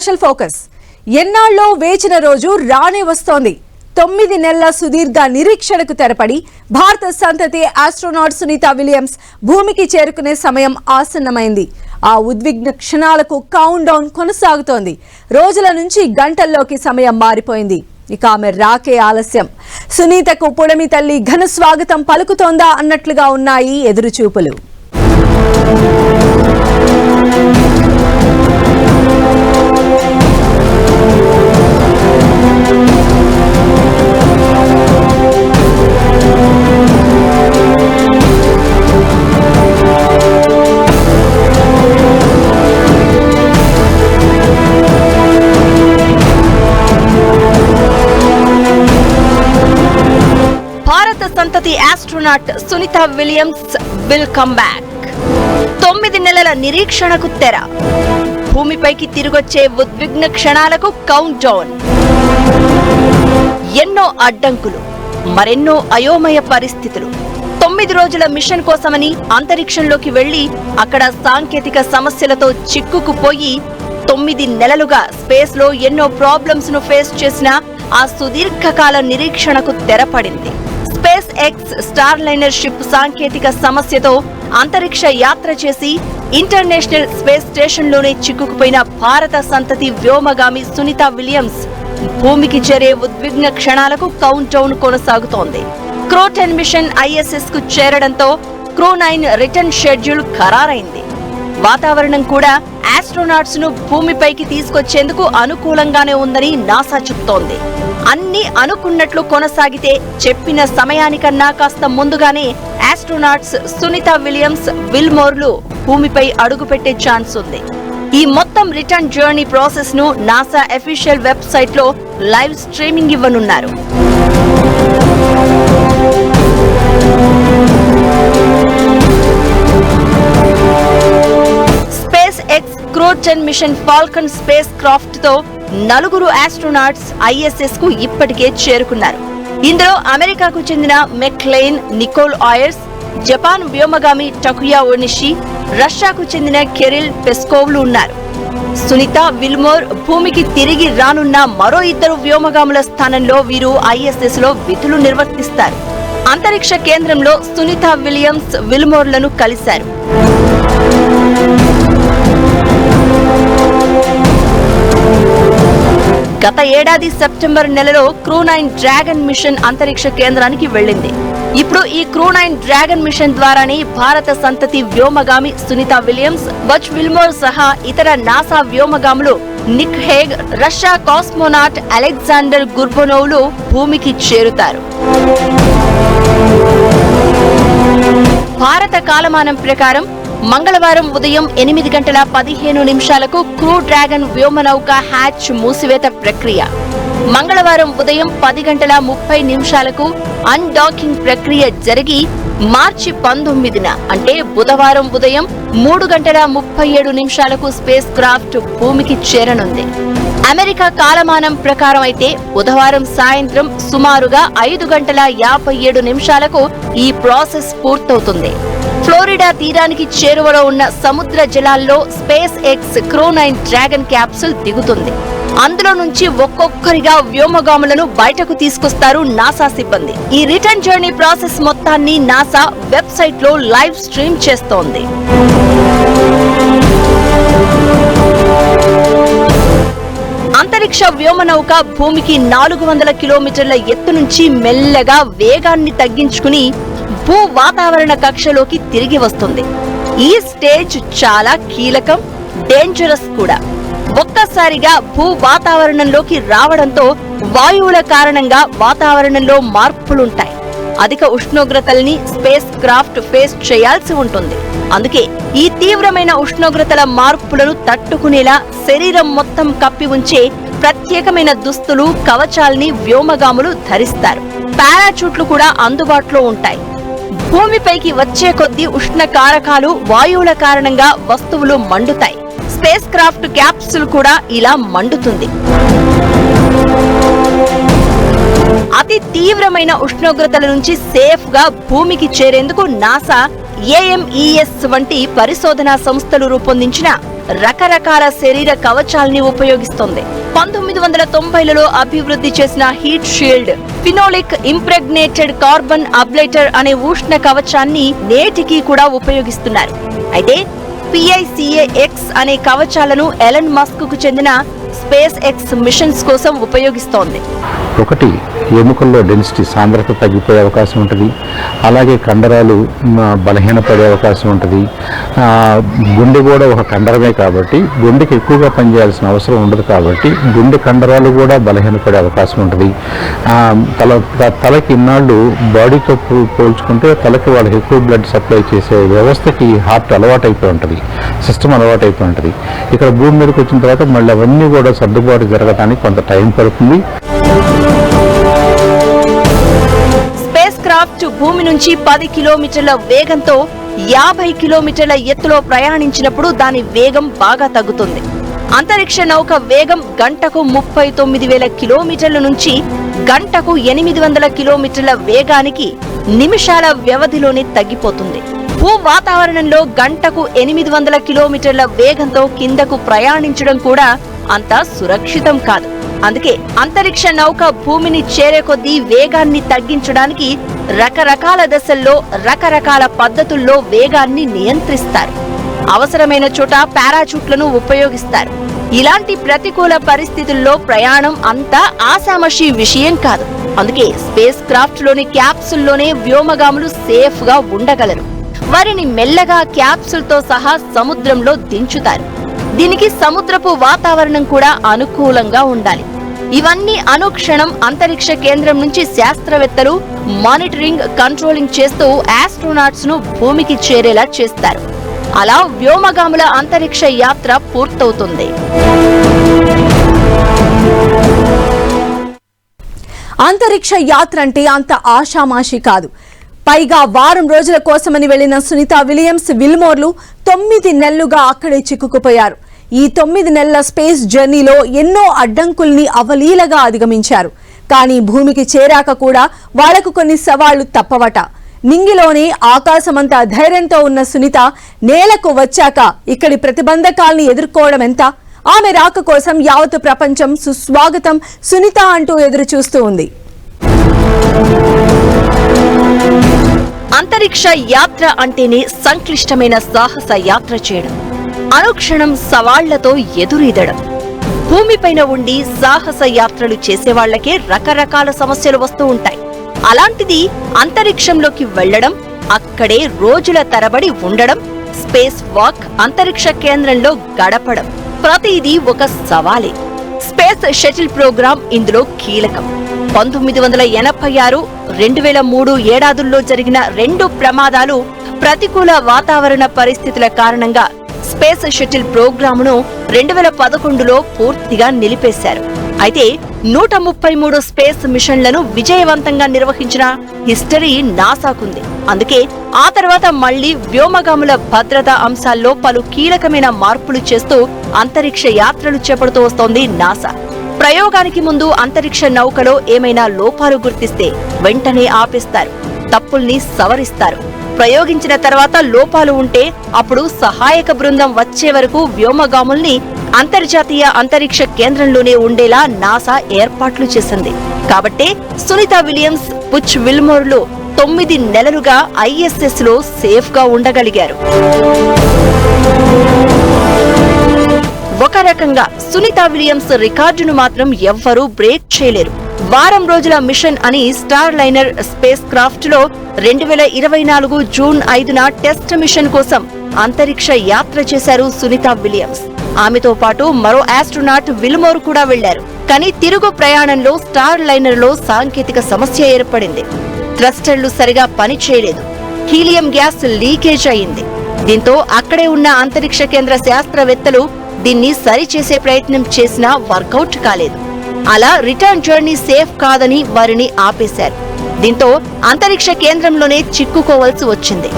Special focus. ఎన్నాళ్ళో వేచిన రోజు రానే వస్తోంది. 9 నెలల సుదీర్ఘ నిరీక్షణకు తెరపడి భారత సంతతి ఆస్ట్రోనాట్ సునీత విలియమ్స్ భూమికి చేరుకునే సమయం ఆసన్నమైంది. ఆ ఉద్విగ్న క్షణాలకు కౌంట్ డౌన్ కొనసాగుతోంది. రోజుల నుంచి గంటల్లోకి సమయం మారిపోయింది. ఇక ఆమె రాకే ఆలస్యం. సునీతకు పుడమి తల్లి ఘన స్వాగతం పలుకుతోందా అన్నట్లుగా ఉన్నాయి ఎదురుచూపులు. భారత సంతతి astronaut Sunita Williams will come back. 9 నెలల నిరీక్షణకు తెర. భూమిపైకి తిరిగొచ్చే ఉద్విగ్న క్షణాలకు కౌంట్ డౌన్. ఎన్నో అడ్డంకులు, మరెన్నో అయోమయ పరిస్థితులు. 9 రోజుల మిషన్ కోసమని అంతరిక్షంలోకి వెళ్లి అక్కడ సాంకేతిక సమస్యలతో చిక్కుకుపోయి 9 నెలలుగా స్పేస్ లో ఎన్నో ప్రాబ్లమ్స్ ను ఫేస్ చేసిన ఆ సుదీర్ఘకాల నిరీక్షణకు తెరపడింది. SpaceX Starliner ship సాంకేతిక సమస్యతో అంతరిక్ష యాత్ర చేసి ఇంటర్నేషనల్ స్పేస్ స్టేషన్ లోనే చిక్కుకుపోయిన భారత సంతతి వ్యోమగామి సునీత విలియమ్స్ భూమికి చేరే ఉద్విగ్న క్షణాలకు కౌంట్ డౌన్ కొనసాగుతోంది. క్రూ 10 మిషన్ ISS కు చేరడంతో క్రూ 9 రిటర్న్ షెడ్యూల్ ఖరారైంది. వాతావరణం కూడా ఆస్ట్రోనాట్స్ ను భూమిపైకి తీసుకొచ్చేందుకు అనుకూలంగానే ఉందని నాసా చెబుతోంది. అన్ని అనుకున్నట్లు కొనసాగితే చెప్పిన సమయానికన్నా కాస్త ముందుగానే ఆస్ట్రోనాట్స్ సునీత విలియమ్స్ విల్మోర్లు భూమిపై అడుగుపెట్టే ఛాన్స్ ఉంది. ఈ మొత్తం రిటర్న్ జర్నీ ప్రాసెస్ ను నాసా అఫీషియల్ వెబ్సైట్ లో లైవ్ స్ట్రీమింగ్ ఇవ్వనున్నారు. SpaceX crew 10 mission Falcon spacecraft తో 4 ఆస్ట్రోనాట్స్ ISS కు ఇప్పటికే చేరుకున్నారు. ఇందులో అమెరికాకు చెందిన మెక్లెయిన్ నికోల్ ఆయర్స్, జపాన్ వ్యోమగామి టకుయా ఓనిషి, రష్యాకు చెందిన కెరిల్ పెస్కోవ్లు ఉన్నారు. సునీత విల్మోర్ భూమికి తిరిగి రానున్న మరో 2 వ్యోమగాముల స్థానంలో వీరు ISS లో విధులు నిర్వర్తిస్తారు. అంతరిక్ష కేంద్రంలో సునీత విలియమ్స్ విల్మోర్లను కలిశారు. గత ఏడాది సెప్టెంబర్ నెలలో క్రూ 9 డ్రాగన్ మిషన్ అంతరిక్ష కేంద్రానికి వెళ్లింది. ఇప్పుడు ఈ క్రూ 9 డ్రాగన్ మిషన్ ద్వారానే భారత సంతతి వ్యోమగామి సునీత విలియమ్స్, బజ్ విల్మోర్ సహా ఇతర నాసా వ్యోమగాములు Nick Hague, Russia cosmonaut Alexander గుర్బనోవ్లు భూమికి చేరుతారు. భారత కాలమానం ప్రకారం మంగళవారం ఉదయం 8:15 క్రూ డ్రాగన్ వ్యోమనౌక హ్యాచ్ మూసివేత ప్రక్రియ, మంగళవారం ఉదయం 10:30 అన్డాకింగ్ ప్రక్రియ జరిగి మార్చి 19న అంటే బుధవారం ఉదయం 3:37 స్పేస్ క్రాఫ్ట్ భూమికి చేరనుంది. అమెరికా కాలమానం ప్రకారం అయితే బుధవారం సాయంత్రం సుమారుగా 5:57 ఈ ప్రాసెస్ పూర్తవుతుంది. ఫ్లోరిడా తీరానికి చేరువలో ఉన్న సముద్ర జలాల్లో space X crew 9 dragon capsule దిగుతుంది. అందులో నుంచి ఒక్కొక్కరిగా వ్యోమగాములను బయటకు తీసుకొస్తారు నాసా సిబ్బంది. ఈ రిటర్న్ జర్నీ ప్రాసెస్ మొత్తాన్ని నాసా వెబ్సైట్ లో లైవ్ స్ట్రీమ్ చేస్తోంది. అంతరిక్ష వ్యోమనౌక భూమికి 400 కిలోమీటర్ల ఎత్తు నుంచి మెల్లగా వేగాన్ని తగ్గించుకుని భూ వాతావరణ కక్షలోకి తిరిగి వస్తుంది. ఈ స్టేజ్ చాలా కీలకం, డేంజరస్ కూడా. ఒక్కసారిగా భూ వాతావరణంలోకి రావడంతో వాయువుల కారణంగా వాతావరణంలో మార్పులుంటాయి. అధిక ఉష్ణోగ్రతల్ని స్పేస్ క్రాఫ్ట్ ఫేస్ చేయాల్సి ఉంటుంది. అందుకే ఈ తీవ్రమైన ఉష్ణోగ్రతల మార్పులను తట్టుకునేలా శరీరం మొత్తం కప్పి ఉంచే ప్రత్యేకమైన దుస్తులు, కవచాల్ని వ్యోమగాములు ధరిస్తారు. పారాచూట్లు కూడా అందుబాటులో ఉంటాయి. భూమిపైకి వచ్చే కొద్దీ ఉష్ణ కారకాలు, వాయువుల కారణంగా వస్తువులు మండుతాయి. స్పేస్ క్రాఫ్ట్ క్యాప్సూల్ కూడా ఇలా మండుతుంది. అతి తీవ్రమైన ఉష్ణోగ్రతల నుంచి సేఫ్ గా భూమికి చేరేందుకు నాసా AMES వంటి పరిశోధనా సంస్థలు రూపొందించిన రకరకాల శరీర కవచాల్ని ఉపయోగిస్తోంది. 1990లలో అభివృద్ధి చేసిన heat shield, phenolic impregnated carbon అబ్లేటర్ అనే ఉష్ణ కవచాన్ని నేటికి కూడా ఉపయోగిస్తున్నారు. అయితే PICAX అనే కవచాలను ఎలన్ మస్క్ కు చెందిన స్పేస్ ఎక్స్ మిషన్స్ కోసం ఉపయోగిస్తోంది. ఒకటి, ఎముకల్లో డెన్సిటీ సాంద్రత తగ్గిపోయే అవకాశం ఉంటుంది. అలాగే కండరాలు బలహీనపడే అవకాశం ఉంటుంది. గుండె కూడా ఒక కండరమే కాబట్టి గుండెకి ఎక్కువగా పనిచేయాల్సిన అవసరం ఉండదు కాబట్టి గుండె కండరాలు కూడా బలహీనపడే అవకాశం ఉంటుంది. తలకి ఇన్నాళ్ళు బాడీతో పోల్చుకుంటే తలకి వాళ్ళకి ఎక్కువ బ్లడ్ సప్లై చేసే వ్యవస్థకి హార్ట్ అలవాటైపోయి ఉంటుంది, సిస్టమ్ అలవాటైపోయి ఉంటుంది. ఇక్కడ భూమి మీదకి వచ్చిన తర్వాత మళ్ళీ అవన్నీ కూడా సర్దుబాటు జరగడానికి కొంత టైం పడుతుంది. స్పేస్ క్రాఫ్ట్ భూమి నుంచి 10 కిలోమీటర్ల వేగంతో 50 కిలోమీటర్ల ఎత్తులో ప్రయాణించినప్పుడు దాని వేగం బాగా తగ్గుతుంది. అంతరిక్ష నౌక వేగం గంటకు 39,000 కిలోమీటర్ల నుంచి గంటకు 800 కిలోమీటర్ల వేగానికి నిమిషాల వ్యవధిలోనే తగ్గిపోతుంది. భూ వాతావరణంలో గంటకు 800 కిలోమీటర్ల వేగంతో కిందకు ప్రయాణించడం కూడా అంత సురక్షితం కాదు. అందుకే అంతరిక్ష నౌక భూమిని చేరే కొద్దీ వేగాన్ని తగ్గించడానికి రకరకాల దశల్లో రకరకాల పద్ధతుల్లో వేగాన్ని నియంత్రిస్తారు. అవసరమైన చోట పారాచూట్లను ఉపయోగిస్తారు. ఇలాంటి ప్రతికూల పరిస్థితుల్లో ప్రయాణం అంతా ఆషామాషీ విషయం కాదు. అందుకే స్పేస్ క్రాఫ్ట్ లోని క్యాప్సుల్లోనే వ్యోమగాములు సేఫ్ గా ఉండగలరు. వారిని మెల్లగా క్యాప్సుల్ తో సహా సముద్రంలో దించుతారు. దీనికి సముద్రపు వాతావరణం కూడా అనుకూలంగా ఉండాలి. ఇవన్నీ అనుక్షణం అంతరిక్ష కేంద్రం నుంచి శాస్త్రవేత్తలు మానిటరింగ్, కంట్రోలింగ్ చేస్తూ ఆస్ట్రోనాట్స్ ను భూమికి చేరేలా చేస్తారు. అలా వ్యోమగాముల అంతరిక్ష యాత్ర పూర్తవుతుంది. అంతరిక్ష యాత్ర అంటే అంత ఆషామాషి కాదు. పైగా వారం రోజుల కోసమని వెళ్లిన సునీత విలియమ్స్, విల్మోర్లు 9 నెలలుగా అక్కడే చిక్కుకుపోయారు. ఈ 9 నెలల స్పేస్ జర్నీలో ఎన్నో అడ్డంకుల్ని అవలీలగా అధిగమించారు. కానీ భూమికి చేరాక కూడా వాళ్లకు కొన్ని సవాళ్లు తప్పవట. నింగిలోనే ఆకాశమంతా ధైర్యంతో ఉన్న సునీత నేలకు వచ్చాక ఇక్కడి ప్రతిబంధకాల్ని ఎదుర్కోవడం ఎంత? ఆమె రాక కోసం యావత్ ప్రపంచం సుస్వాగతం సునీత అంటూ ఎదురు చూస్తూ ఉంది. అంతరిక్ష యాత్ర అంటేనే సంక్లిష్టమైన సాహస యాత్ర చేయడం, అనుక్షణం సవాళ్లతో ఎదురీదడం. భూమిపైన ఉండి సాహస యాత్రలు చేసేవాళ్లకే రకరకాల సమస్యలు వస్తూ ఉంటాయి. అలాంటిది అంతరిక్షంలోకి వెళ్లడం, అక్కడే రోజుల తరబడి ఉండడం, స్పేస్ వాక్, అంతరిక్ష కేంద్రంలో గడపడం, ప్రతిదీ ఒక సవాలే. స్పేస్ షటిల్ ప్రోగ్రాం ఇందులో కీలకం. 1986, 2003 ఏడాదుల్లో జరిగిన 2 ప్రమాదాలు, ప్రతికూల వాతావరణ పరిస్థితుల కారణంగా స్పేస్ షటిల్ ప్రోగ్రామును 2011లో పూర్తిగా నిలిపేశారు. అయితే 133 స్పేస్ మిషన్లను విజయవంతంగా నిర్వహించిన హిస్టరీ నాసాకుంది. అందుకే ఆ తర్వాత మళ్లీ వ్యోమగాముల భద్రతా అంశాల్లో పలు కీలకమైన మార్పులు చేస్తూ అంతరిక్ష యాత్రలు చేపడుతూ వస్తోంది నాసా. ప్రయోగానికి ముందు అంతరిక్ష నౌకలో ఏమైనా లోపాలు గుర్తిస్తే వెంటనే ఆపేస్తారు, తప్పుల్ని సవరిస్తారు. ప్రయోగించిన తర్వాత లోపాలు ఉంటే అప్పుడు సహాయక బృందం వచ్చే వరకు వ్యోమగాముల్ని అంతర్జాతీయ అంతరిక్ష కేంద్రంలోనే ఉండేలా నాసా ఏర్పాట్లు చేసింది. కాబట్టే సునీత విలియమ్స్, బుచ్ విల్మోర్లు 9 నెలలుగా ISS లో సేఫ్ గా ఉండగలిగారు. ఒక రకంగా సునీత విలియమ్స్ రికార్డును మాత్రం ఎవ్వరూ బ్రేక్ చేయలేరు. వారం రోజుల మిషన్ అని స్టార్ లైనర్ స్పేస్ క్రాఫ్ట్ లో 2024 జూన్ 5న టెస్ట్ మిషన్ కోసం అంతరిక్ష యాత్ర చేశారు సునీత విలియమ్స్. ఆమెతో పాటు మరో ఆస్ట్రోనాట్ విల్మోర్ కూడా వెళ్లారు. కానీ తిరుగు ప్రయాణంలో స్టార్ లైనర్ లో సాంకేతిక సమస్య ఏర్పడింది. థ్రస్టర్లు సరిగా పనిచేయలేదు, హీలియం గ్యాస్ లీకేజ్ అయింది. దీంతో అక్కడే ఉన్న అంతరిక్ష కేంద్ర శాస్త్రవేత్తలు దీన్ని సరిచేసే ప్రయత్నం చేసినా వర్కౌట్ కాలేదు. అలా రిటర్న్ జర్నీ సేఫ్ కాదని వారిని ఆపేశారు. దీంతో అంతరిక్ష కేంద్రంలోనే చిక్కుకోవాల్సి వచ్చింది.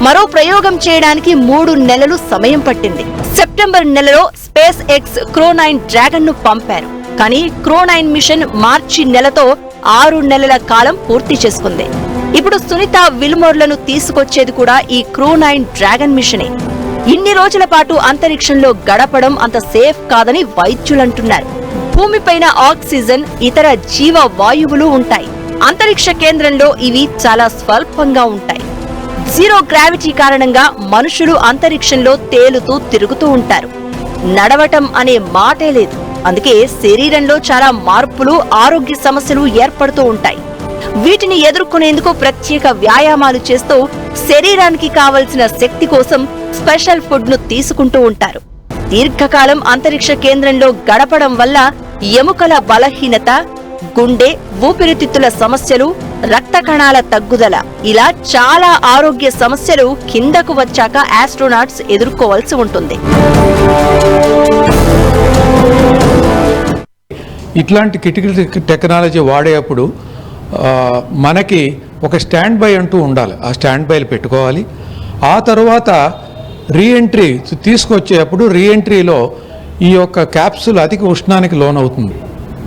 మరో ప్రయోగం చేయడానికి 3 నెలలు సమయం పట్టింది. సెప్టెంబర్ నెలలో స్పేస్ ఎక్స్ క్రో9 డ్రాగన్ ను పంపారు. కానీ క్రో9 మిషన్ మార్చి నెలతో 6 నెలల కాలం పూర్తి చేసుకుంది. ఇప్పుడు సునీత విల్మోర్లను తీసుకొచ్చేది కూడా ఈ క్రూ9 డ్రాగన్ మిషనే. ఇన్ని రోజుల పాటు అంతరిక్షంలో గడపడం అంత సేఫ్ కాదని వైద్యులంటున్నారు. భూమిపైన ఆక్సిజన్, ఇతర జీవ వాయువులు ఉంటాయి. అంతరిక్ష కేంద్రంలో ఇవి చాలా స్వల్పంగా ఉంటాయి. జీరో గ్రావిటీ కారణంగా మనుషులు అంతరిక్షంలో తేలుతూ తిరుగుతూ ఉంటారు. నడవటం అనే మాటే లేదు. అందుకే శరీరంలో చాలా మార్పులు, ఆరోగ్య సమస్యలు ఏర్పడుతూ ఉంటాయి. వీటిని ఎదుర్కొనేందుకు ప్రత్యేక వ్యాయామాలు చేస్తూ శరీరానికి కావలసిన శక్తి కోసం స్పెషల్ ఫుడ్ ను తీసుకుంటూ ఉంటారు. దీర్ఘకాలం అంతరిక్ష కేంద్రంలో గడపడం వల్ల ఎముకల బలహీనత, గుండె, ఊపిరితిత్తుల సమస్యలు, రక్త కణాల తగ్గుదల ఇలా చాలా ఆరోగ్య సమస్యలు కిందకు వచ్చాక ఆస్ట్రోనాట్స్ ఎదుర్కోవాల్సి ఉంటుంది. ఇట్లాంటి క్రిటికల్ టెక్నాలజీ వాడేటప్పుడు మనకి ఒక స్టాండ్ బై అంటూ ఉండాలి. ఆ స్టాండ్ బైలు పెట్టుకోవాలి. ఆ తర్వాత రీఎంట్రీ తీసుకొచ్చేటప్పుడు రీఎంట్రీలో ఈ యొక్క క్యాప్సూల్ అధిక ఉష్ణానికి లోనవుతుంది.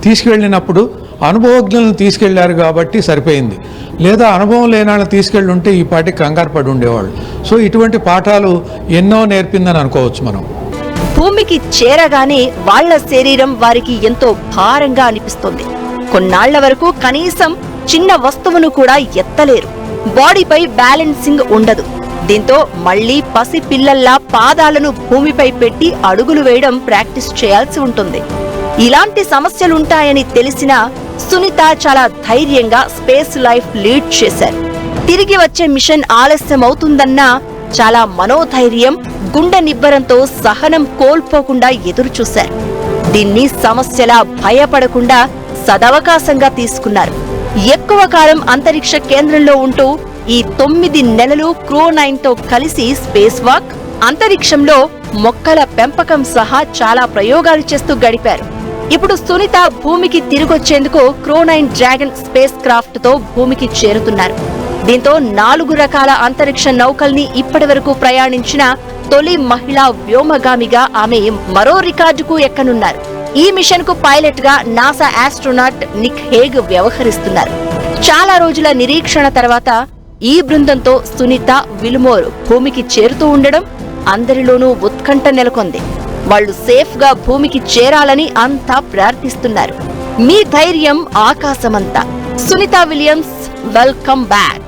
తీసుకెళ్ళినప్పుడు అనుభవజ్ఞులను తీసుకెళ్లారు కాబట్టి సరిపోయింది. లేదా అనుభవం లేని వాళ్ళని తీసుకెళ్ళి ఉంటే ఈ పాటికి కంగారు పడి ఉండేవాళ్ళు. సో ఇటువంటి పాఠాలు ఎన్నో నేర్పిందని అనుకోవచ్చు మనం. భూమికి చేరగానే వాళ్ల శరీరం వారికి ఎంతో భారంగా అనిపిస్తుంది. కొన్నాళ్ల వరకు కనీసం చిన్న వస్తువును కూడా ఎత్తలేరు. బాడీపై బ్యాలెన్సింగ్ ఉండదు. దీంతో మళ్లీ పసి పిల్లల్లా పాదాలను భూమిపై పెట్టి అడుగులు వేయడం ప్రాక్టీస్ చేయాల్సి ఉంటుంది. ఇలాంటి సమస్యలుంటాయని తెలిసినా సునీత చాలా ధైర్యంగా స్పేస్ లైఫ్ లీడ్ చేశారు. తిరిగి వచ్చే మిషన్ ఆలస్యం అవుతుందన్నా చాలా మనోధైర్యం, గుండె నిబ్బరంతో సహనం కోల్పోకుండా ఎదురుచూశారు. దీన్ని సమస్యలా భయపడకుండా సదవకాశంగా తీసుకున్నారు. ఎక్కువ కాలం అంతరిక్ష కేంద్రంలో ఉంటూ ఈ 9 నెలలు క్రూ9తో కలిసి స్పేస్ వాక్, అంతరిక్షంలో మొక్కల పెంపకం సహా చాలా ప్రయోగాలు చేస్తూ గడిపారు. ఇప్పుడు సునీత భూమికి తిరిగొచ్చేందుకు క్రూ9 డ్రాగన్ స్పేస్ క్రాఫ్ట్ తో భూమికి చేరుతున్నారు. దీంతో 4 రకాల అంతరిక్ష నౌకల్ని ఇప్పటివరకు ప్రయాణించిన తొలి మహిళా వ్యోమగామిగా ఆమె మరో రికార్డుకు ఎక్కనున్నారు. ఈ మిషన్ కు పైలట్ గా నాసా ఆస్ట్రోనాట్ నిక్ హేగ్ వ్యవహరిస్తున్నారు. చాలా రోజుల నిరీక్షణ తర్వాత ఈ బృందంతో సునీత విల్మోర్ భూమికి చేరుతూ ఉండడం అందరిలోనూ ఉత్కంఠ నెలకొంది. వాళ్లు సేఫ్ గా భూమికి చేరాలని అంతా ప్రార్థిస్తున్నారు. మీ ధైర్యం ఆకాశమంతా. Sunita Williams, welcome back.